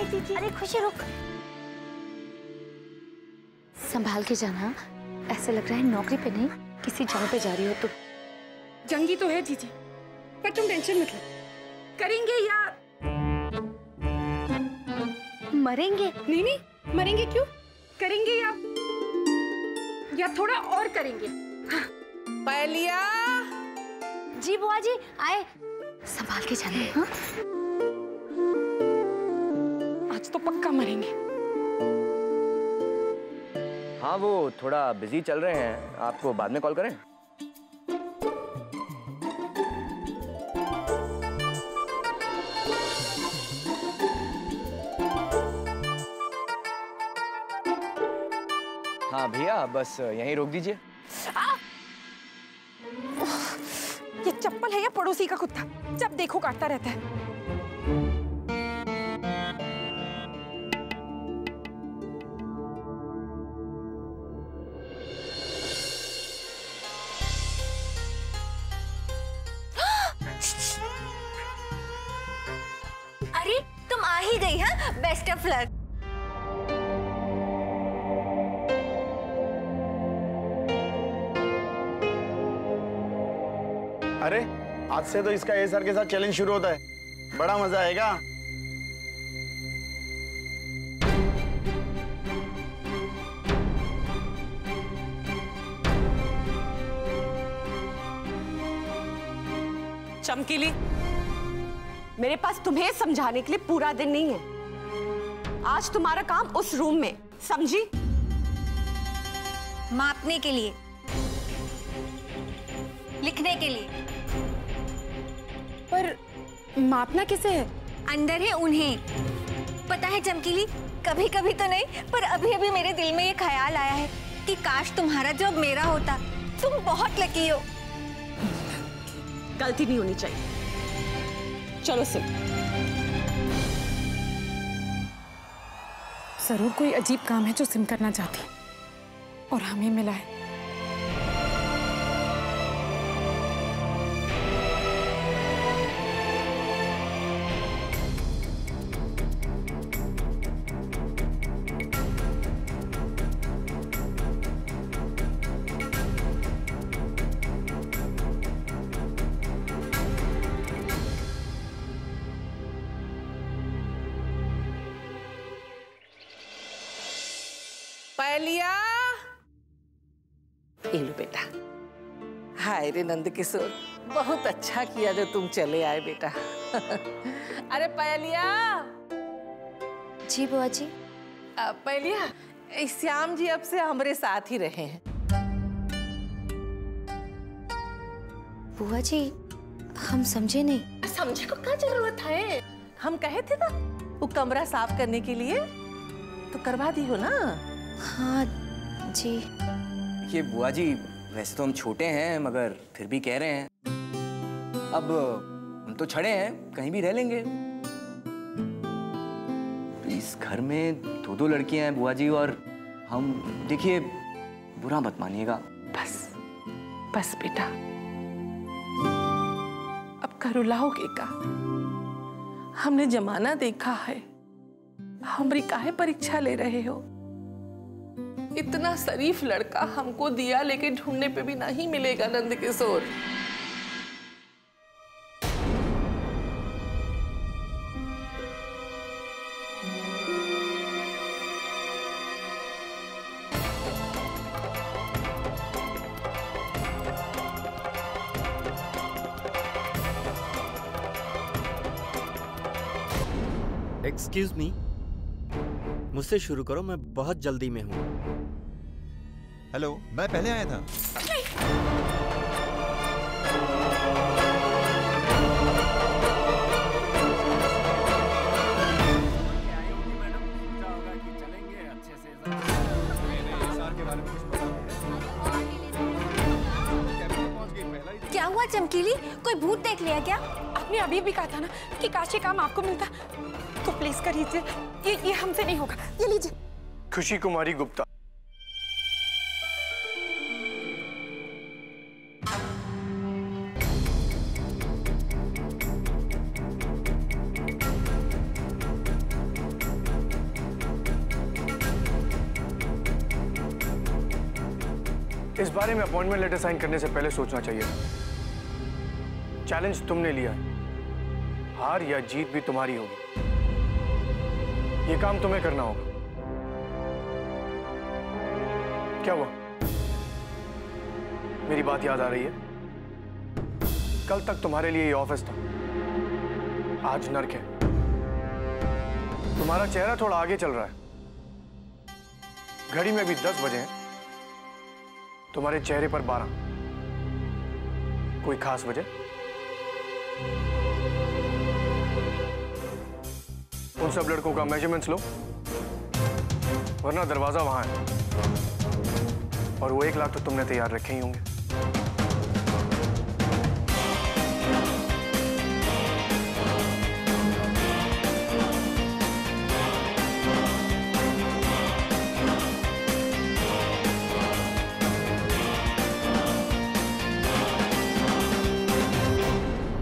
Bye जीजी। अरे खुशी रुक, संभाल के जाना। ऐसे लग रहा है नौकरी पे नहीं किसी जॉब पे जा रही हो। तो जंगी तो है जीजी, पर तुम टेंशन मत लो, करेंगे या मरेंगे? नहीं नहीं, मरेंगे क्यों, करेंगे या थोड़ा और करेंगे। हाँ। पहलिया। जी बुआ जी आए, संभाल के जाना। हाँ? आज तो पक्का मरेंगे। हाँ वो थोड़ा बिजी चल रहे हैं, आपको बाद में कॉल करें? हाँ भैया बस यहीं रोक दीजिए। ये चप्पल है या पड़ोसी का कुत्ता, जब देखो काटता रहता है। अरे तुम आ ही गई। हाँ, बेस्ट ऑफ लक। अरे आज से तो इसका ए सर के साथ चैलेंज शुरू होता है, बड़ा मजा आएगा। चमकीली, मेरे पास तुम्हें समझाने के लिए पूरा दिन नहीं है। आज तुम्हारा काम उस रूम में, समझी? मापने के लिए, लिखने के लिए। पर मापना किसे है? अंदर है उन्हें। पता है चमकीली, कभी कभी तो नहीं पर अभी अभी मेरे दिल में ये ख्याल आया है कि काश तुम्हारा जॉब मेरा होता। तुम बहुत लकी हो। गलती नहीं होनी चाहिए। चलो सिम। जरूर कोई अजीब काम है जो सिम करना चाहती और हमें मिला है। पहलिया। ये लो बेटा। हाय रे नंद किशोर, बहुत अच्छा किया जो तुम चले आए बेटा। अरे पहलिया। जी बुआ जी। पहलिया, श्याम जी अब से हमारे साथ ही रहे हैं। बुआ जी हम समझे नहीं। समझे को क्या जरूरत है? हम कहे थे ना वो कमरा साफ करने के लिए, तो करवा दी हो ना। हाँ जी। ये बुआ जी वैसे तो हम छोटे हैं मगर फिर भी कह रहे हैं, अब हम तो छड़े हैं, कहीं भी रह लेंगे। इस घर में दो दो लड़कियां हैं बुआ जी और हम, देखिए बुरा मत मानिएगा। बस बस बेटा, अब करुलाओगे का? हमने जमाना देखा है, हमारी काहे परीक्षा ले रहे हो? इतना शरीफ लड़का हमको दिया लेके ढूंढने पे भी नहीं मिलेगा नंद किशोर। एक्सक्यूज मी, मुझसे शुरू करो, मैं बहुत जल्दी में हूँ। हेलो, मैं पहले आया था। क्या हुआ चमकीली, कोई भूत देख लिया क्या? आपने अभी भी कहा था ना कि काश ये काम आपको मिलता, तो प्लीज कर लीजिए। ये हमसे नहीं होगा, ये लीजिए। खुशी कुमारी गुप्ता। इस बारे में अपॉइंटमेंट लेटर साइन करने से पहले सोचना चाहिए था। चैलेंज तुमने लिया है, हार या जीत भी तुम्हारी होगी। ये काम तुम्हें करना होगा। क्या हुआ? मेरी बात याद आ रही है? कल तक तुम्हारे लिए ये ऑफिस था, आज नर्क है। तुम्हारा चेहरा थोड़ा आगे चल रहा है। घड़ी में भी 10 बजे हैं, तुम्हारे चेहरे पर 12। कोई खास वजह? उन सब लड़कों का मेजरमेंट्स लो, वरना दरवाजा वहां है। और वो 1 लाख तो तुमने तैयार रखे ही होंगे।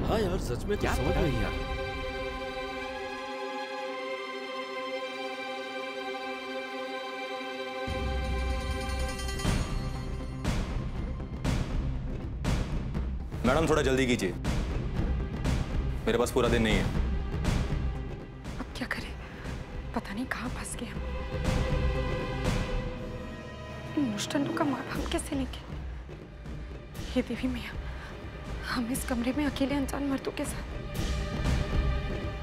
हाँ यार, सच में क्या समझ नहीं यार। मैडम थोड़ा जल्दी कीजिए, मेरे पास पूरा दिन नहीं है। अब क्या करें, पता नहीं कहाँ फंस गए हम। इन मुश्तनों का मार हम कैसे लेंगे? ये देवी मैया, हम इस कमरे में अकेले अनजान मर्दों के साथ।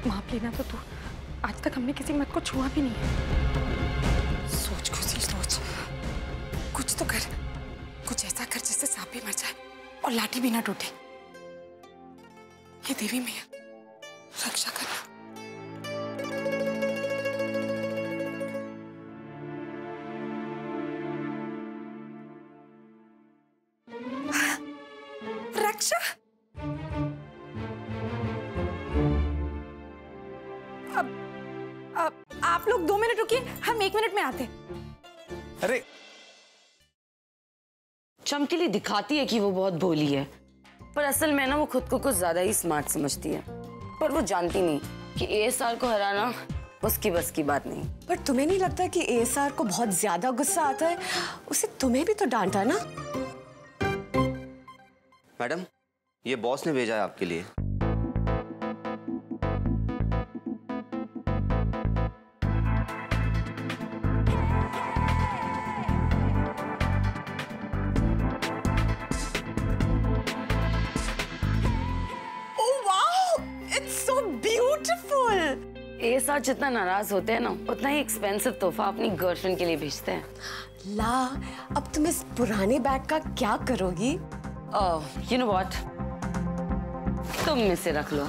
माफ लेना तो तू, आज तक हमने किसी मर्द को छुआ भी नहीं है। सोच खुशी सोच, कुछ तो कर, कुछ ऐसा कर जिससे सांप भी मर जाए और लाठी भी ना टूटे। ये देवी मैया, रक्षा करना। रक्षा, अब आप लोग 2 मिनट रुकिए, हम 1 मिनट में आते। अरे चमकीली दिखाती है कि वो बहुत भोली है, पर असल में ना वो खुद को कुछ ज्यादा ही स्मार्ट समझती है। पर वो जानती नहीं कि एएसआर को हराना उसकी बस की बात नहीं। पर तुम्हें नहीं लगता कि एएसआर को बहुत ज्यादा गुस्सा आता है? उसे तुम्हें भी तो डांटा ना। मैडम, ये बॉस ने भेजा है आपके लिए। एएसआर जितना नाराज होते हैं ना, उतना ही एक्सपेंसिव तोहफा अपनी गर्लफ्रेंड के लिए भेजते हैं। ला, अब तुम इस पुराने बैग का क्या करोगी? यू नो व्हाट, तुम में से रख लो,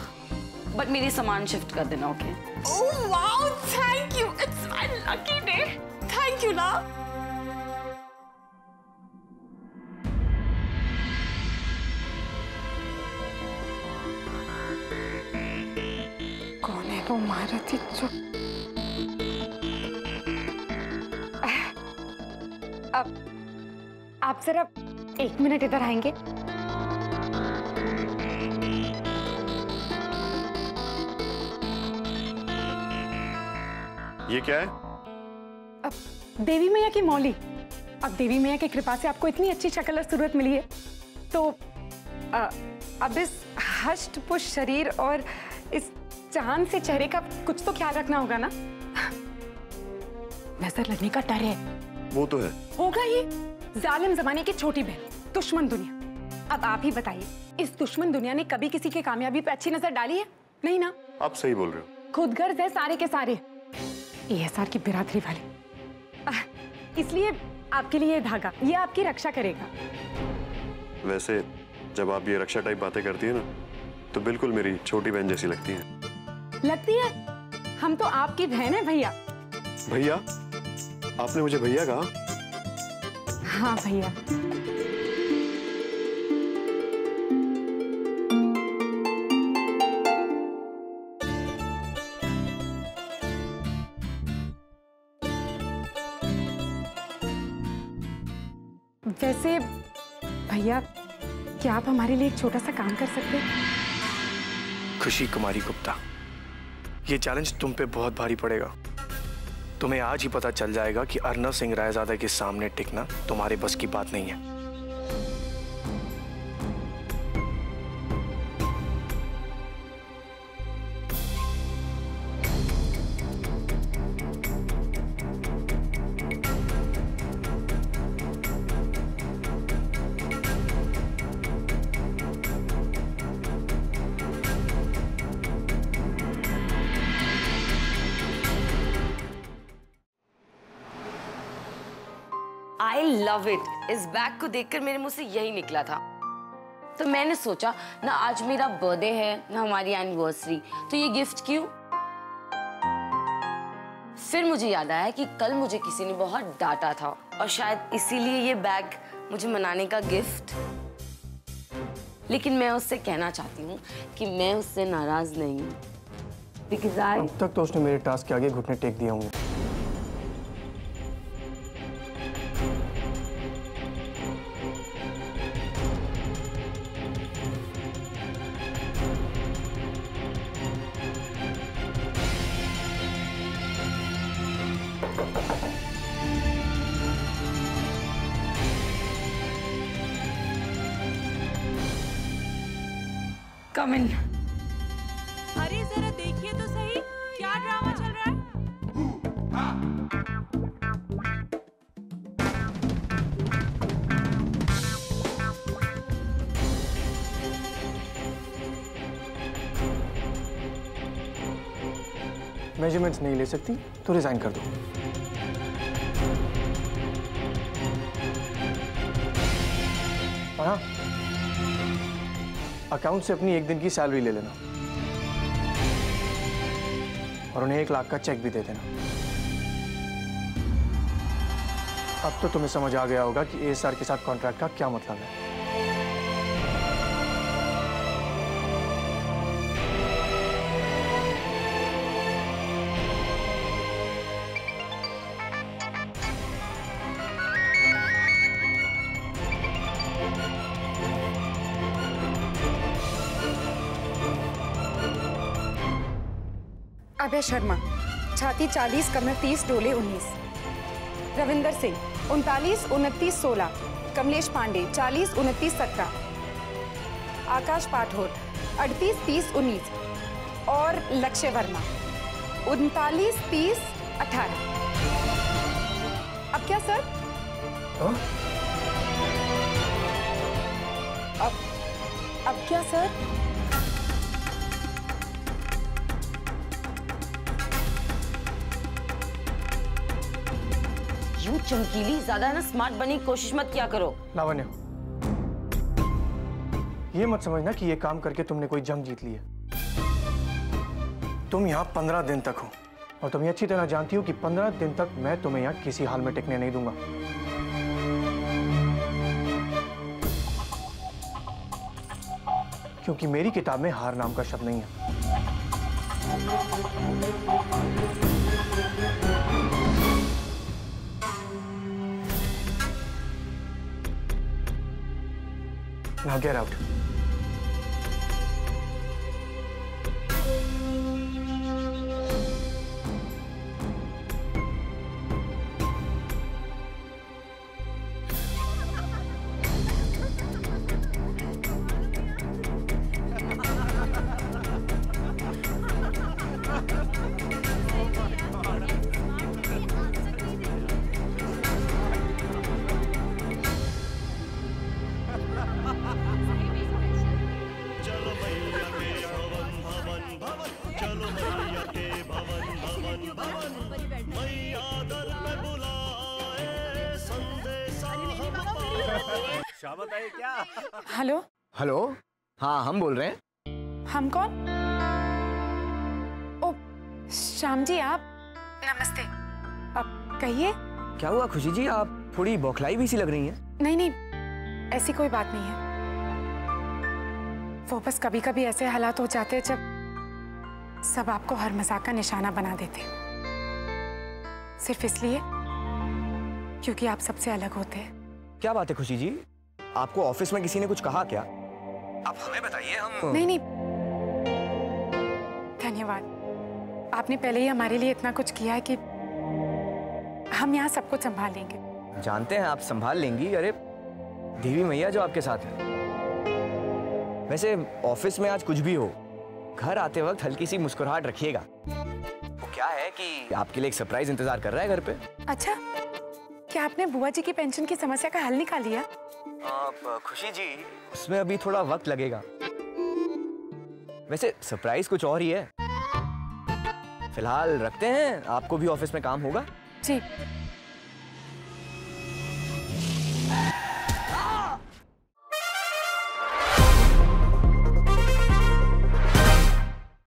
बट मेरी सामान शिफ्ट कर देना, okay? Oh wow, thank you, it's my lucky day. Thank you ला। कौन है वो महारथी जो? अब आप जरा 1 मिनट इधर आएंगे? ये क्या है? अब देवी मैया की मौली। अब देवी मैया की कृपा से आपको इतनी अच्छी शक्ल और सूरत मिली है, तो अब इस हष्ट पुष्ट शरीर और इस चांद से चेहरे का कुछ तो ख्याल रखना होगा ना। नजर लगने का डर है। वो तो है। होगा ही। जालिम जमाने की छोटी बहन, दुश्मन दुनिया। अब आप ही बताइए, इस दुश्मन दुनिया ने कभी किसी की कामयाबी पे अच्छी नजर डाली है? नहीं ना। आप सही बोल रहे हो। खुदगर्ज है सारे के सारे, एएसआर की बिरादरी वाले। इसलिए आपके लिए ये धागा, ये आपकी रक्षा करेगा। वैसे जब आप ये रक्षा टाइप बातें करती है ना, तो बिल्कुल मेरी छोटी बहन जैसी लगती है। लगती है? हम तो आपकी बहन है भैया। भैया? आपने मुझे भैया कहा? हाँ भैया। वैसे भैया, क्या आप हमारे लिए एक छोटा सा काम कर सकते हैं? खुशी कुमारी गुप्ता, ये चैलेंज तुम पे बहुत भारी पड़ेगा। तुम्हें आज ही पता चल जाएगा कि अर्नव सिंह रायजादा के सामने टिकना तुम्हारे बस की बात नहीं है। I love it. इस बैग को देखकर मेरे मुंह से यही निकला था। तो मैंने सोचा ना आज मेरा बर्थडे है ना हमारी एनिवर्सरी, तो ये गिफ्ट क्यों। फिर मुझे याद आया कि कल मुझे किसी ने बहुत डांटा था और शायद इसीलिए ये बैग मुझे मनाने का गिफ्ट। लेकिन मैं उससे कहना चाहती हूँ कि मैं उससे नाराज नहीं हूँ। अब तक तो उसने मेरे टास्क के आगे घुटने टेक दिए होंगे। Come in. अरे जरा देखिए तो सही क्या ड्रामा चल रहा है। मेजरमेंट्स नहीं ले सकती तो रिजाइन कर दो। हाँ, अकाउंट से अपनी एक दिन की सैलरी ले लेना और उन्हें 1 लाख का चेक भी दे देना। अब तो तुम्हें समझ आ गया होगा कि ASR के साथ कॉन्ट्रैक्ट का क्या मतलब है। अभय शर्मा, छाती 40, कमर 30, डोले 19। रविंदर सिंह, 39, 29, 16। कमलेश पांडे, 40, 29, 17। आकाश पाठोर, 38, 30, 19। और लक्ष्य वर्मा, 39, 30, 18। अब क्या सर? हाँ? अब क्या सर? चमकीली, ज्यादा ना स्मार्ट बनने की कोशिश मत किया करो। लावण्य, ये मत समझना कि ये काम करके तुमने कोई जंग जीत ली है। तुम यहाँ 15 दिन तक हो और तुम ये अच्छी तरह जानती हो कि 15 दिन तक मैं तुम्हें यहाँ किसी हाल में टिकने नहीं दूंगा। क्योंकि मेरी किताब में हार नाम का शब्द नहीं है। Now get out. क्या? हेलो हेलो, हाँ हम बोल रहे हैं। हम कौन? ओ श्याम जी, आप? नमस्ते। अब कहिए। क्या हुआ खुशी जी, आप थोड़ी बौखलाई भी सी लग रही हैं। नहीं नहीं, ऐसी कोई बात नहीं है। वो बस कभी कभी ऐसे हालात हो जाते हैं जब सब आपको हर मजाक का निशाना बना देते, सिर्फ इसलिए क्योंकि आप सबसे अलग होते हैं। क्या बात है खुशी जी, आपको ऑफिस में किसी ने कुछ कहा क्या? आप हमें बताइए, हम। नहीं नहीं, धन्यवाद। आपने पहले ही हमारे लिए इतना कुछ किया है कि हम यहाँ सब कुछ संभाल लेंगे। जानते हैं आप संभाल लेंगी। अरे देवी मैया जो आपके साथ है। वैसे ऑफिस में आज कुछ भी हो, घर आते वक्त हल्की सी मुस्कुराहट रखिएगा। वो क्या है कि आपके लिए एक सरप्राइज इंतजार कर रहा है घर पे। अच्छा, क्या आपने बुआ जी की पेंशन की समस्या का हल निकाल लिया? खुशी जी, उसमें अभी थोड़ा वक्त लगेगा। वैसे सरप्राइज कुछ और ही है। फिलहाल रखते हैं, आपको भी ऑफिस में काम होगा। जी,